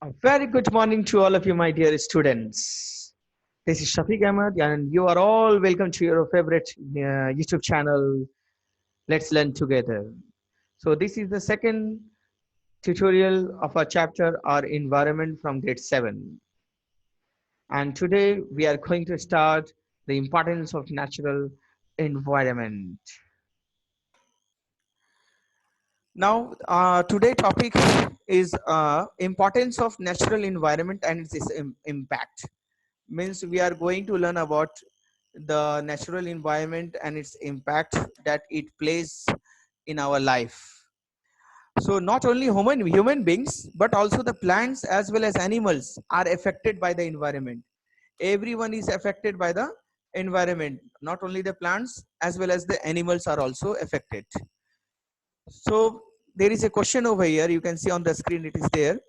A very good morning to all of you, my dear students. This is Shafiq Ahmed, and you are all welcome to your favorite YouTube channel, Let's Learn Together. So, this is the second tutorial of our chapter, Our Environment from Grade 7. And today we are going to start the importance of natural environment. Now, today topic is importance of natural environment and its impact. Means we are going to learn about the natural environment and its impact that it plays in our life. So not only human beings but also the plants as well as animals are affected by the environment. Everyone is affected by the environment. Not only the plants as well as the animals are also affected. So there is a question over here, you can see on the screen, it is there,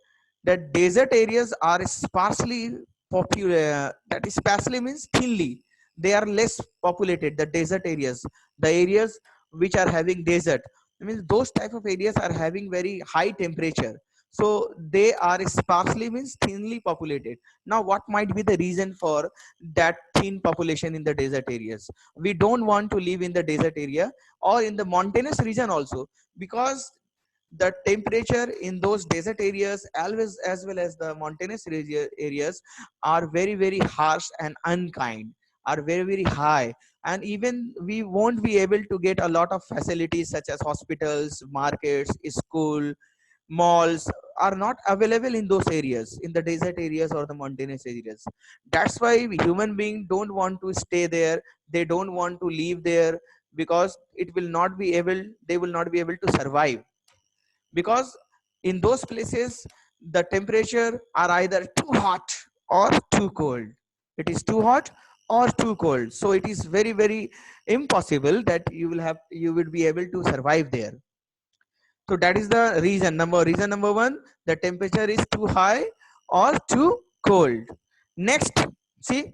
that desert areas are sparsely popular, that is sparsely means thinly, they are less populated, the desert areas, the areas which are having desert, I mean those type of areas are having very high temperature, so they are sparsely means thinly populated. Now what might be the reason for that thin population in the desert areas? We don't want to live in the desert area or in the mountainous region also, because the temperature in those desert areas as well as the mountainous areas are very harsh and unkind, are very high, and even we won't be able to get a lot of facilities such as hospitals, markets, school, malls are not available in those areas, in the desert areas or the mountainous areas. That's why human beings don't want to stay there, they don't want to live there, because it will not be able, they will not be able to survive, because in those places the temperature are either too hot or too cold. It is too hot or too cold, so it is very impossible that you will be able to survive there. So that is the reason number one, the temperature is too high or too cold. Next, see,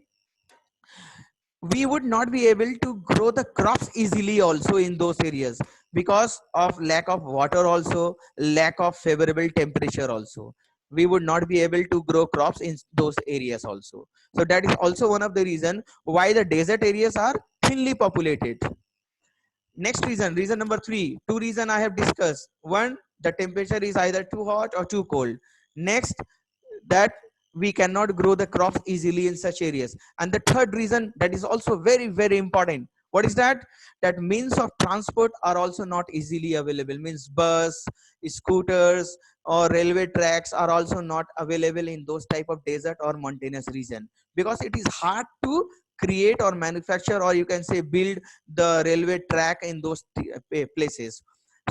we would not be able to grow the crops easily also in those areas, because of lack of water also, lack of favorable temperature also, we would not be able to grow crops in those areas also. So that is also one of the reason why the desert areas are thinly populated. Next reason number three, two reason I have discussed. One, the temperature is either too hot or too cold. Next, that we cannot grow the crops easily in such areas. And the third reason that is also very important, what is that? That means of transport are also not easily available, means bus, scooters or railway tracks are also not available in those type of desert or mountainous region, because it is hard to create or manufacture, or you can say build the railway track in those places.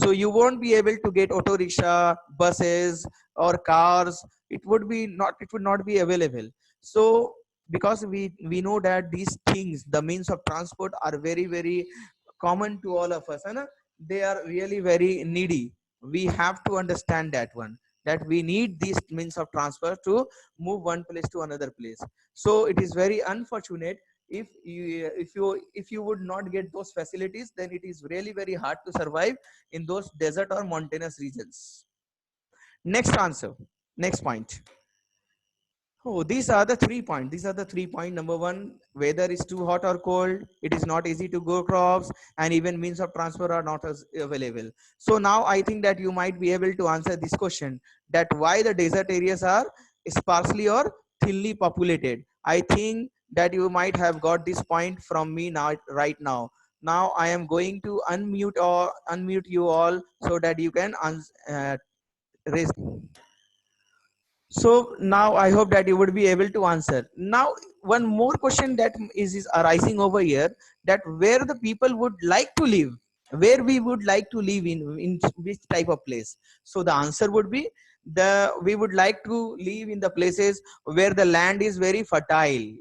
So you won't be able to get auto rickshaw, buses or cars, it would not be available. So because we know that these things, the means of transport are very common to all of us, and they are really very needy. We have to understand that one, that we need these means of transfer to move one place to another place. So it is very unfortunate if you would not get those facilities, then it is really very hard to survive in those desert or mountainous regions. Next answer, next point. Oh, these are the 3 points. These are the 3 points. Number one, weather is too hot or cold. It is not easy to grow crops, and even means of transfer are not as available. So now I think that you might be able to answer this question: that why the desert areas are sparsely or thinly populated. I think that you might have got this point from me now, right now. Now I am going to unmute you all so that you can raise. So now I hope that you would be able to answer. Now one more question that is arising over here, that where the people would like to live, where we would like to live in which type of place. So the answer would be, we would like to live in the places where the land is very fertile,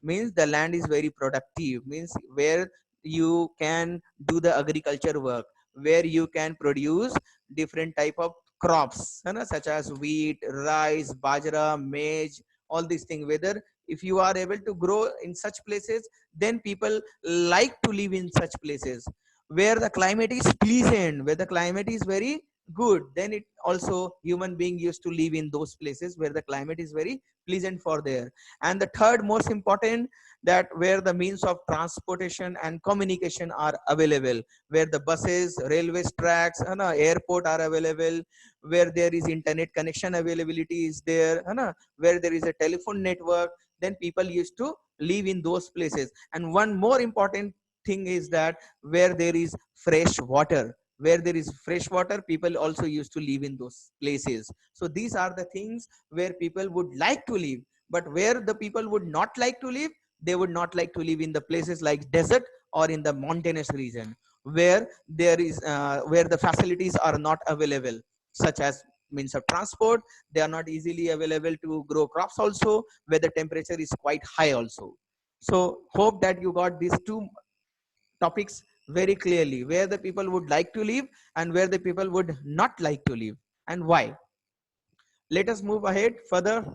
means the land is very productive, means where you can do the agriculture work, where you can produce different type of crops, such as wheat, rice, bajra, maize, all these things. Whether if you are able to grow in such places, then people like to live in such places where the climate is pleasant, where the climate is very good, then it also human being used to live in those places where the climate is very pleasant for there. And the third most important, that where the means of transportation and communication are available, where the buses, railways tracks and airport are available, where there is internet connection availability is there, where there is a telephone network, then people used to live in those places. And one more important thing is that where there is fresh water, where there is fresh water, people also used to live in those places. So these are the things where people would like to live. But where the people would not like to live, they would not like to live in the places like desert or in the mountainous region, where there is where the facilities are not available, such as means of transport. They are not easily available to grow crops also, where the temperature is quite high also. So hope that you got these two topics very clearly, where the people would like to live and where the people would not like to live, and why. Let us move ahead further.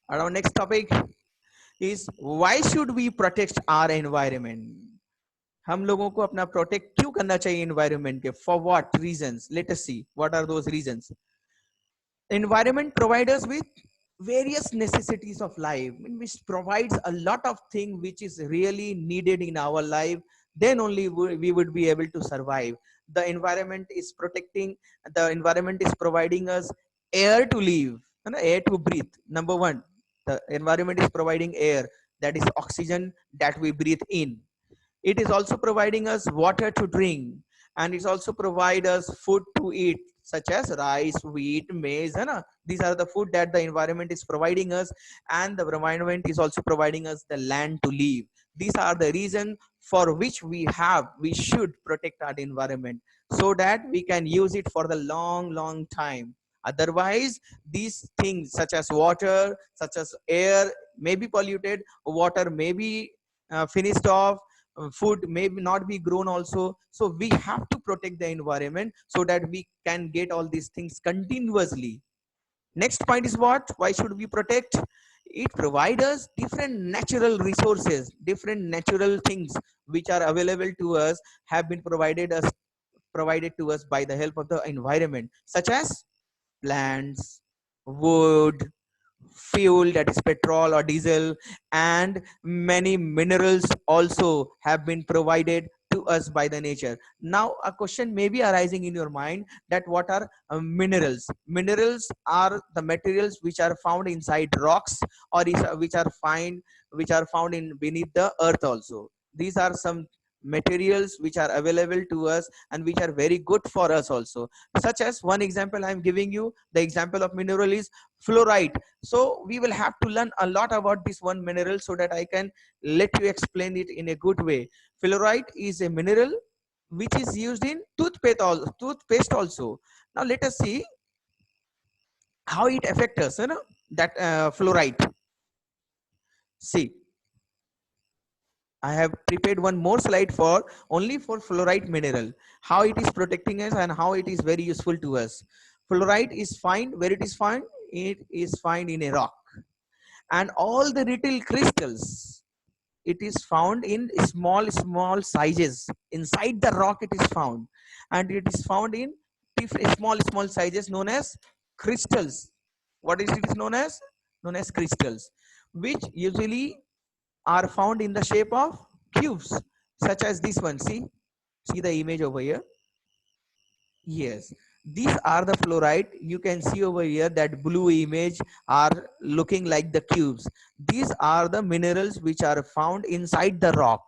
Our next topic is, why should we protect our environment? हम लोगों को अपना protect क्यों करना चाहिए environment के, for what reasons? Let us see what are those reasons. Environment provides us with various necessities of life, which provides a lot of things which is really needed in our life. Then only we would be able to survive. The environment is protecting, the environment is providing us air to live, air to breathe. Number one, the environment is providing air, that is oxygen that we breathe in. It is also providing us water to drink, and it's also provide us food to eat, such as rice, wheat, maize. These are the food that the environment is providing us, and the environment is also providing us the land to live. These are the reason for which we should protect our environment, so that we can use it for the long time. Otherwise, these things such as water, such as air may be polluted, water may be finished off, food may not be grown also. So we have to protect the environment so that we can get all these things continuously. Next point is, what, why should we protect? It provides us different natural resources, different natural things which are available to us, have been provided to us by the help of the environment, such as plants, wood, fuel, that is petrol or diesel, and many minerals also have been provided to us by the nature. Now a question may be arising in your mind, that what are minerals? Minerals are the materials which are found inside rocks, or which are found in beneath the earth also. These are some materials which are available to us and which are very good for us also. Such as, one example I am giving you, the example of mineral is fluoride. So we will have to learn a lot about this one mineral, so that I can let you explain it in a good way. Fluoride is a mineral which is used in toothpaste also. Now let us see how it affects us, that fluoride. See, I have prepared one more slide for only for fluoride mineral, how it is protecting us and how it is very useful to us. Fluoride is found, where it is found? It is found in a rock, and all the little crystals, it is found in small sizes inside the rock. It is found, and it is found in small sizes known as crystals. What is it is known as? Known as crystals, which usually are found in the shape of cubes, such as this one. See the image over here. Yes, these are the fluoride. You can see over here that blue image are looking like the cubes. These are the minerals which are found inside the rock.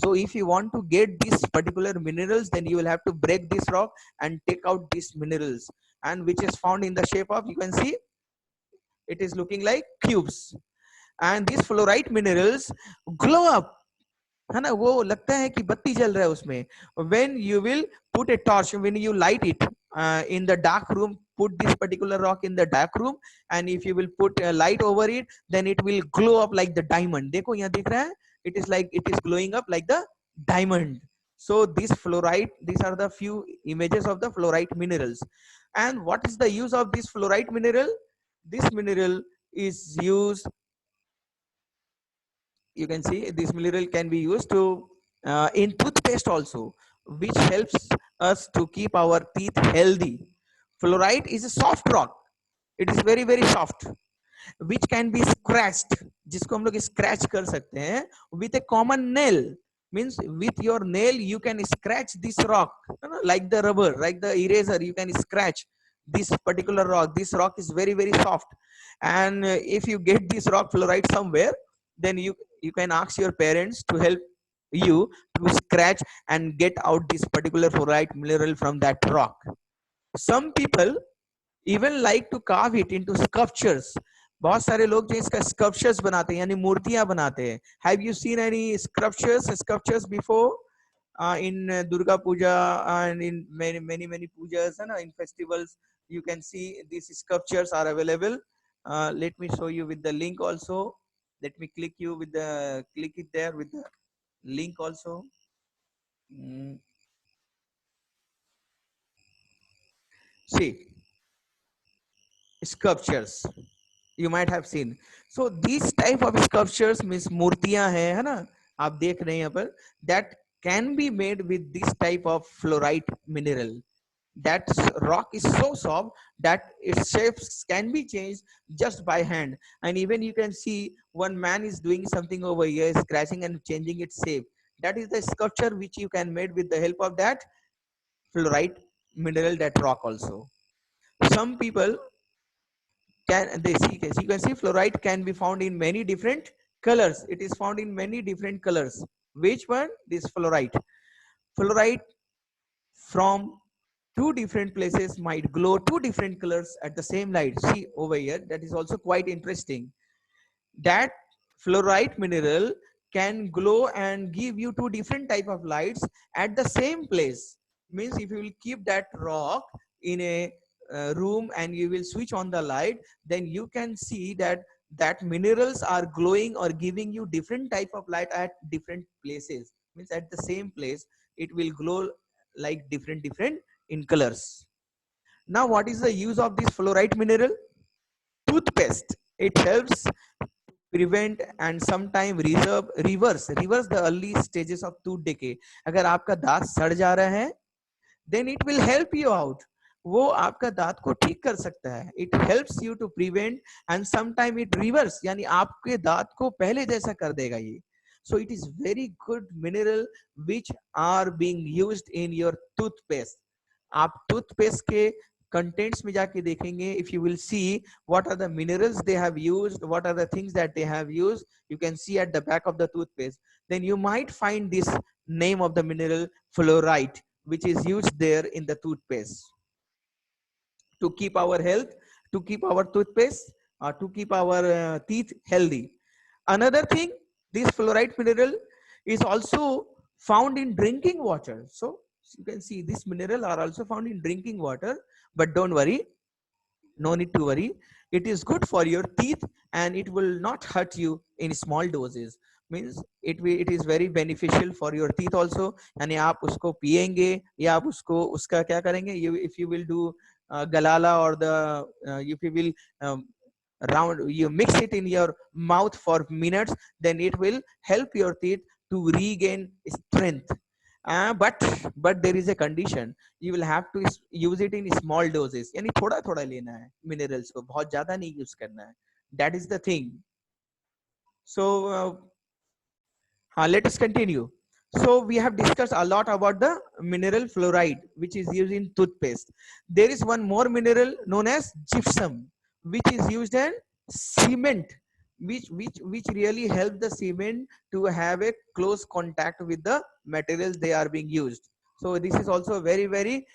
So if you want to get these particular minerals, then you will have to break this rock and take out these minerals, and which is found in the shape of, you can see, it is looking like cubes. And these fluoride minerals glow up, है ना, वो लगता है कि बत्ती जल रहा है उसमें. When you will put a torch, when you light it in the dark room, put this particular rock in the dark room, and if you will put a light over it, then it will glow up like the diamond. देखो यहाँ दिख रहा है, it is like it is glowing up like the diamond. So this fluoride, these are the few images of the fluoride minerals. And what is the use of this fluoride mineral? This mineral is used, you can see this mineral can be used to in toothpaste also. which helps us to keep our teeth healthy. Fluorite is a soft rock. It is very very soft, which can be scratched, जिसको हम लोग scratch कर सकते हैं with a common nail. Means with your nail you can scratch this rock, like the rubber, like the eraser, you can scratch this particular rock. This rock is very very soft, and if you get this rock fluoride somewhere, then you can ask your parents to help you to scratch and get out this particular fluoride mineral from that rock. Some people even like to carve it into sculptures. बहुत सारे लोग जो इसका sculptures बनाते हैं यानी मूर्तियां बनाते हैं. Have you seen any sculptures before in Durga Puja and in many pujas and in festivals? You can see these sculptures are available. Let me show you with the link also. Let me click it there with the link also. See, sculptures you might have seen. So these type of sculptures means मूर्तियां है ना, आप देख रहे हैं यहाँ पर, that can be made with this type of fluorite mineral. That rock is so soft that its shapes can be changed just by hand, and even you can see one man is doing something over here, scratching and changing its shape. That is the sculpture which you can made with the help of that fluorite mineral, that rock also. Some people can they see, you can see fluorite can be found in many different colors. It is found in many different colors. Which one? This fluorite from two different places might glow two different colors at the same light. See over here, that is also quite interesting, that fluorite mineral can glow and give you two different type of lights at the same place. Means if you will keep that rock in a room and you will switch on the light, then you can see that minerals are glowing or giving you different type of light at different places. Means at the same place it will glow like different in colors. Now what is the use of this fluorite mineral? Toothpaste. It helps prevent and sometime reverse the early stages of tooth decay. अगर आपका दांत सड़ जा रहा है, then it will help you out. वो आपका दांत को ठीक कर सकता है. It helps you to prevent and sometime it reverse, यानी आपके दांत को पहले जैसा कर देगा ये. So it is very good mineral which are being used in your toothpaste. आप toothpaste के contents में जाके देखेंगे, if you will see what are the minerals they have used, what are the things that they have used, you can see at the back of the toothpaste. Then you might find this name of the mineral fluorite, which is used there in the toothpaste to keep our health, to keep our toothpaste, to keep our teeth healthy. Another thing, this fluorite mineral is also found in drinking water. So you can see this mineral are also found in drinking water, but don't worry, no need to worry. It is good for your teeth and it will not hurt you in small doses. Means it is very beneficial for your teeth also. यानी आप उसको पिएंगे या आप उसको उसका क्या करेंगे, if you will do galala or the if you will round, you mix it in your mouth for minutes, then it will help your teeth to regain strength. But there is a condition, you will have to use it in small doses, यानी थोड़ा थोड़ा लेना है minerals को, बहुत ज्यादा नहीं use करना है. That is the thing. So let us continue. So we have discussed a lot about the mineral fluoride which is used in toothpaste. There is one more mineral known as gypsum, which is used in cement, which really help the cement to have a close contact with the materials they are being used. So this is also very very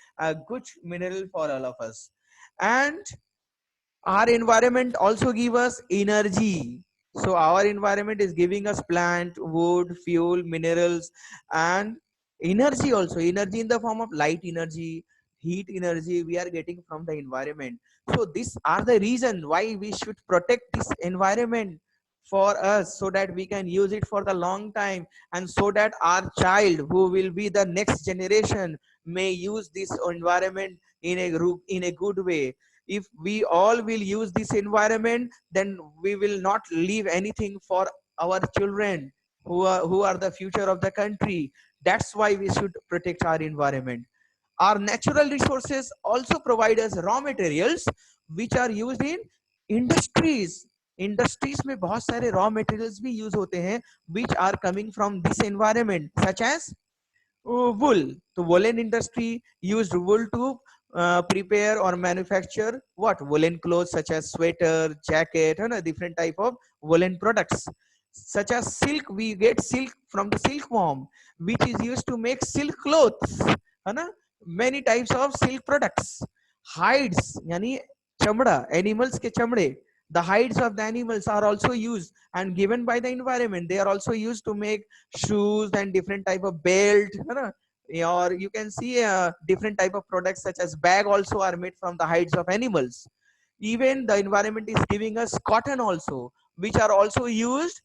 good mineral for all of us. And our environment also give us energy. So our environment is giving us plant, wood, fuel, minerals, and energy also. Energy in the form of light energy, heat energy we are getting from the environment. So these are the reason why we should protect this environment for us, so that we can use it for the long time, and so that our child who will be the next generation may use this environment in a good way. If we all will use this environment, then we will not leave anything for our children who are the future of the country That's why we should protect our environment. Our natural resources also provide us raw materials which are used in industries. Industries में बहुत सारे raw materials भी use होते हैं which are coming from this environment, such as wool. So woolen industry used wool to prepare or manufacture what? Woolen clothes such as sweater, jacket, and different type of woolen products. Such as silk, we get silk from the silkworm, which is used to make silk clothes. है ना? Many types of silk products. Hides, यानी चमड़ा, animals के चमड़े. The hides of the animals are also used and given by the environment. They are also used to make shoes and different type of belt, है ना? Or you can see different type of products such as bag also are made from the hides of animals. Even the environment is giving us cotton also, which are also used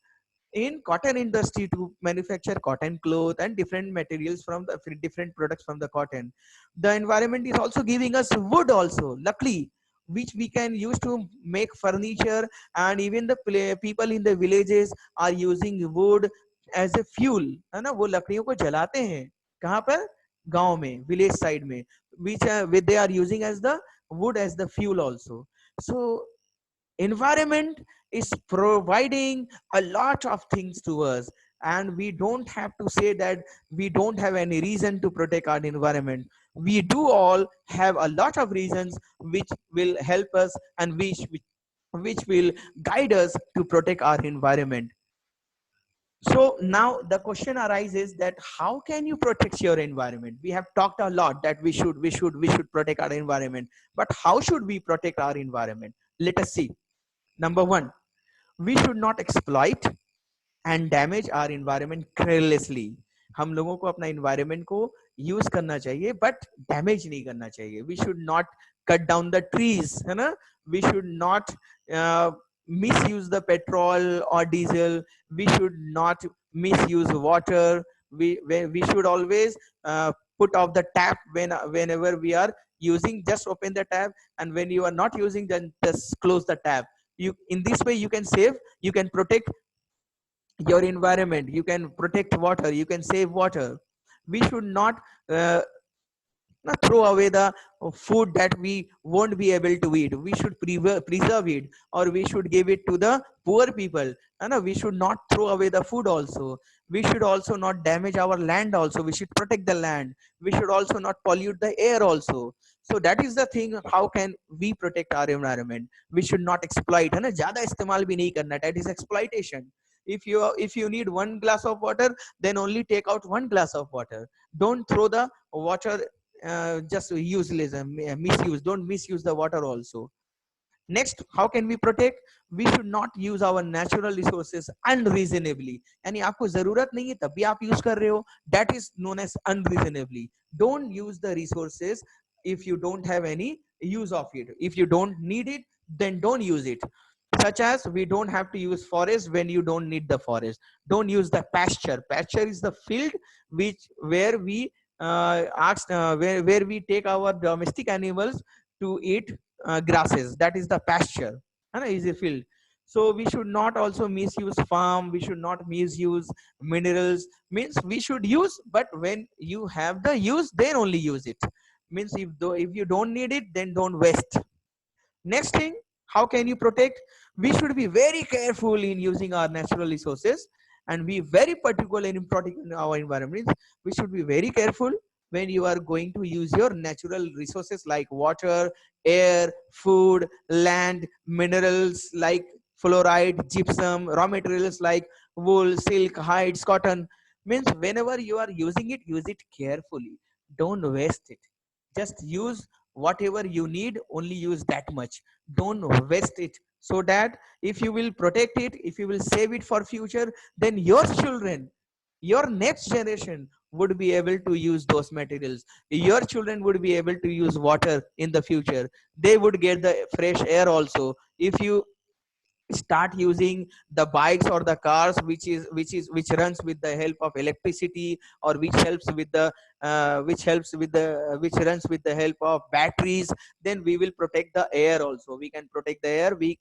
in cotton industry to manufacture cotton cloth and different materials from the different products from the cotton. The environment is also giving us wood also, luckily, which we can use to make furniture, and even the people in the villages are using wood as a fuel, है ना? वो लकड़ियों को जलाते हैं कहाँ पर? गांव में, village side में, which they are using as the wood as the fuel also. So environment is providing a lot of things to us, and we don't have to say that we don't have any reason to protect our environment. We do all have a lot of reasons which will help us and which will guide us to protect our environment. So now the question arises that how can you protect your environment? We have talked a lot that we should protect our environment, but how should we protect our environment? Let us see. Number one, we should not exploit and damage our environment carelessly. हम लोगों को अपना environment को use करना चाहिए but damage नहीं करना चाहिए. We should not cut down the trees, है ना? We should not uh, misuse the petrol or diesel. We should not misuse water. We should always put off the tap whenever we are using. Just open the tap, and when you are not using, then just close the tap. You, in this way you can save, you can protect your environment, you can protect water, you can save water. We should not uh, throw away the food that we won't be able to eat. We should preserve it, or we should give it to the poor people, and we should not throw away the food also. We should also not damage our land also. We should protect the land. We should also not pollute the air also. So that is the thing, how can we protect our environment? We should not exploit, है ना? ज्यादा इस्तेमाल भी नहीं करना. That is exploitation. If you need one glass of water, then only take out one glass of water. Don't throw the water just useless and misuse. Don't misuse the water also. Next, how can we protect? We should not use our natural resources unreasonably. यानी आपको जरूरत नहीं है तब भी आप use कर रहे हो, that is known as unreasonably. Don't use the resources if you don't have any use of it. If you don't need it, then don't use it. Such as, we don't have to use forest when you don't need the forest. Don't use the pasture. Pasture is the field where we where we take our domestic animals to eat grasses. That is the pasture, and is a field. So we should not also misuse farm. We should not misuse minerals. Means we should use, but when you have the use, then only use it. Means if you don't need it, then don't waste. Next thing, how can you protect? We should be very careful in using our natural resources, and be very particular in protecting our environment. We should be very careful when you are going to use your natural resources like water, air, food, land, minerals like fluoride, gypsum, raw materials like wool, silk, hides, cotton. Means whenever you are using it, use it carefully. Don't waste it. Just use whatever you need, only use that much. Don't waste it. So that if you will protect it, if you will save it for future, then your children, your next generation would be able to use those materials. Your children would be able to use water in the future. They would get the fresh air also. If you start using the bikes or the cars which runs with the help of electricity, or which runs with the help of batteries, then we will protect the air also. We can protect the air. We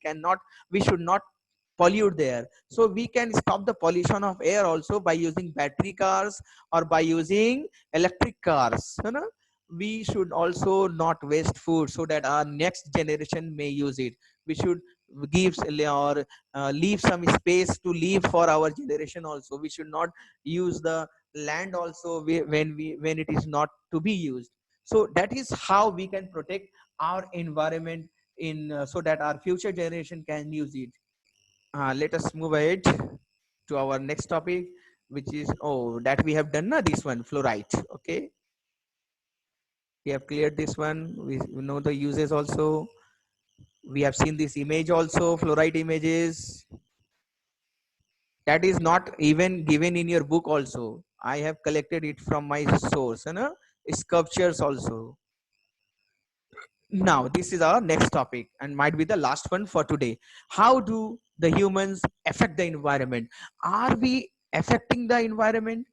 should not pollute the air. So we can stop the pollution of air also by using battery cars or by using electric cars, you know. We should also not waste food so that our next generation may use it. We should give or leave some space to leave for our generation also. We should not use the land also when it is not to be used. So that is how we can protect our environment in so that our future generation can use it. Let us move ahead to our next topic, which is, oh, that we have done na, this one, fluoride. Okay, we have cleared this one. We know the uses also. We have seen this image also, fluoride images. That is not even given in your book also. I have collected it from my source, you know, sculptures also. Now this is our next topic and might be the last one for today. How do the humans affect the environment? Are we affecting the environment?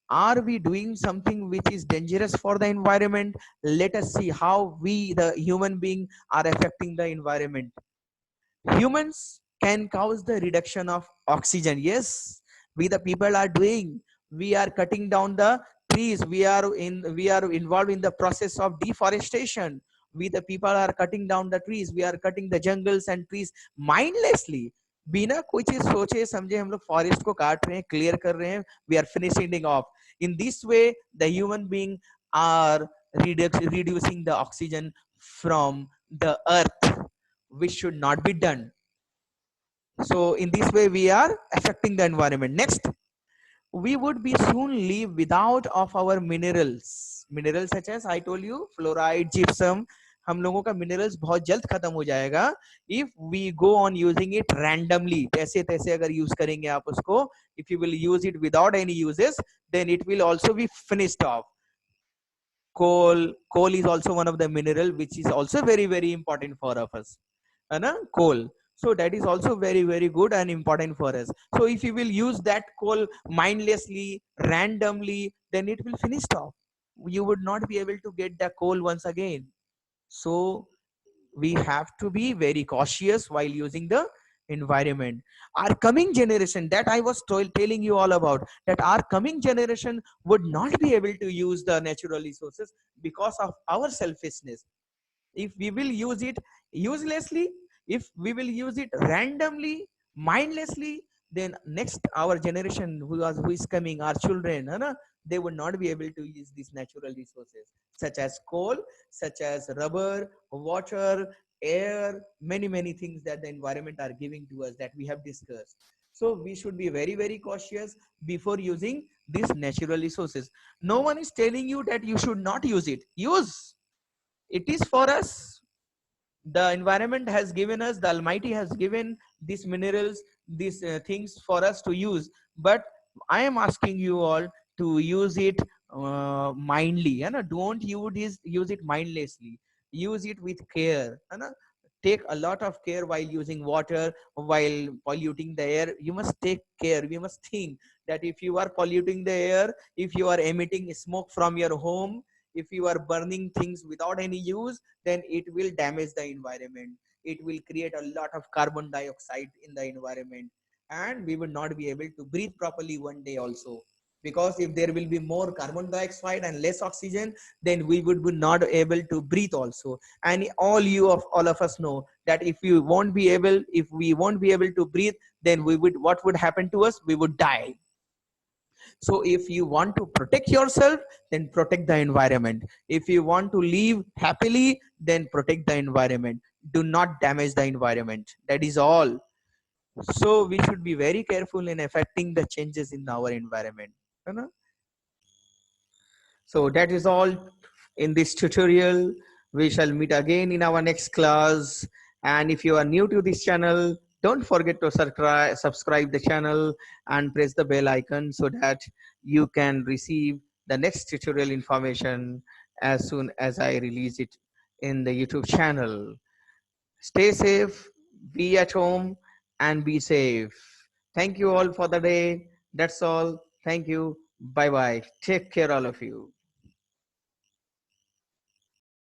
Are we doing something which is dangerous for the environment? Let us see how we, the human being, are affecting the environment. Humans can cause the reduction of oxygen. Yes, we the people are doing. We are cutting down the trees. We are involved in the process of deforestation. We the people are cutting down the trees. We are cutting the jungles and trees mindlessly. बिना कोई चीज सोचे समझे हम लोग forest को काट रहे हैं, क्लियर कर रहे हैं. We are finishing off. In this way, the human being are reducing the oxygen from the earth, which should not be done. So in this way we are affecting the environment. Next, we would be soon leave without of our minerals such as I told you, fluoride, gypsum. हम लोगों का minerals बहुत जल्द खत्म हो जाएगा if we go on using it randomly. तैसे तैसे अगर यूज करेंगे आप उसको, if you will use it without any uses, then it will also be finished off. Coal is also one of the mineral which is also very very important for us, है coal. So that is also very very good and important for us. So if you will use that coal mindlessly, randomly, then it will finish off. You would not be able to get the coal once again. So we have to be very cautious while using the environment. Our coming generation, that I was telling you all about, that our coming generation would not be able to use the natural resources because of our selfishness. If we will use it uselessly, if we will use it randomly, mindlessly, then next our generation who is coming, our children, they would not be able to use these natural resources such as coal, such as rubber, water, air, many things that the environment are giving to us that we have discussed. So we should be very very cautious before using these natural resources. No one is telling you that you should not use it. Use it, is for us. The environment has given us, the Almighty has given these minerals, these things for us to use. But I am asking you all to use it mindly. Don't use it mindlessly. Use it with care. Take a lot of care while using water, while polluting the air. You must take care. We must think that if you are polluting the air, if you are emitting smoke from your home, if you are burning things without any use, then it will damage the environment. It will create a lot of carbon dioxide in the environment, and we will not be able to breathe properly one day also. Because if there will be more carbon dioxide and less oxygen, then we would be not able to breathe also. And all of us know that if we won't be able to breathe, then what would happen to us? We would die. So if you want to protect yourself, then protect the environment. If you want to live happily, then protect the environment. Do not damage the environment. That is all. So we should be very careful in affecting the changes in our environment. So that is all in this tutorial. We shall meet again in our next class. And if you are new to this channel, don't forget to subscribe the channel and press the bell icon so that you can receive the next tutorial information as soon as I release it in the YouTube channel. Stay safe, be at home, and be safe. Thank you all for the day. That's all. Thank you. Bye bye. Take care, all of you.